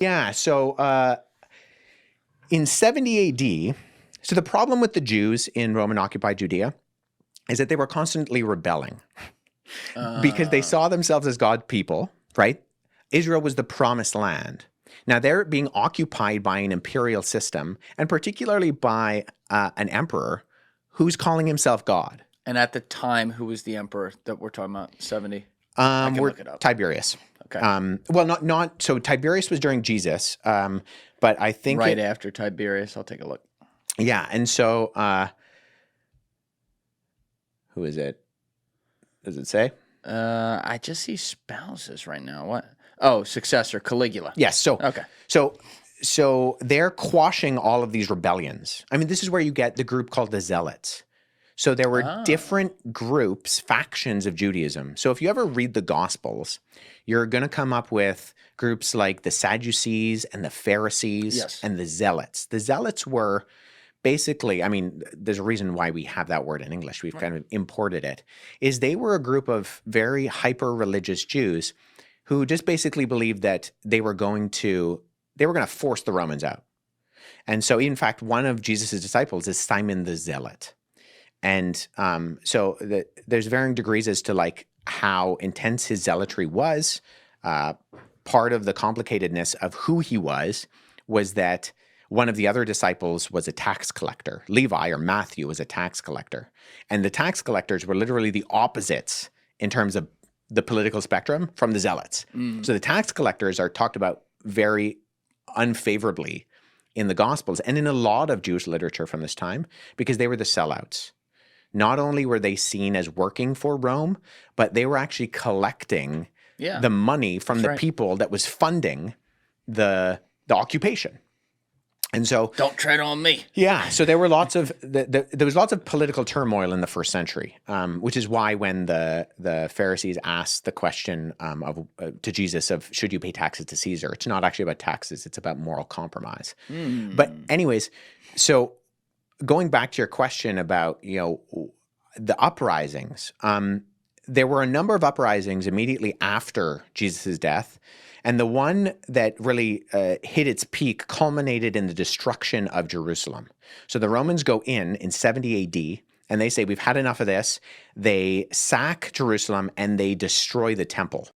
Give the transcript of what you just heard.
Yeah, so in 70 AD, so the problem with the Jews in Roman occupied Judea is that they were constantly rebelling because they saw themselves as God's people, right? Israel was the promised land. Now they're being occupied by an imperial system, and particularly by an emperor who's calling himself God. And at the time, who was the emperor that we're talking about? 70? I can look it up. Tiberius. Okay. Well, not so Tiberius was during Jesus, but I think right after Tiberius. I'll take a look. Yeah, and so who is it? Does it say? I just see spouses right now. What? Oh, successor, Caligula. Yes. So okay. So they're quashing all of these rebellions. I mean, this is where you get the group called the Zealots. So there were different groups, factions of Judaism. So if you ever read the Gospels, you're going to come up with groups like the Sadducees and the Pharisees and the Zealots. The Zealots were basically, I mean, there's a reason why we have that word in English. We've kind of imported it, is they were a group of very hyper-religious Jews who just basically believed that they were going to force the Romans out. And so, in fact, one of Jesus' disciples is Simon the Zealot. And so there's varying degrees as to like how intense his zealotry was. Part of the complicatedness of who he was that one of the other disciples was a tax collector. Levi or Matthew was a tax collector. And the tax collectors were literally the opposites in terms of the political spectrum from the zealots. So the tax collectors are talked about very unfavorably in the Gospels and in a lot of Jewish literature from this time because they were the sellouts. Not only were they seen as working for Rome, but they were actually collecting the money from the people that was funding the occupation. And so, don't tread on me. Yeah, so there were lots of there was lots of political turmoil in the first century, which is why when the Pharisees asked the question to Jesus of should you pay taxes to Caesar, it's not actually about taxes; it's about moral compromise. But anyways, so going back to your question about the uprisings, there were a number of uprisings immediately after Jesus' death. And the one that really hit its peak culminated in the destruction of Jerusalem. So the Romans go in 70 AD, and they say, we've had enough of this. They sack Jerusalem, and they destroy the temple.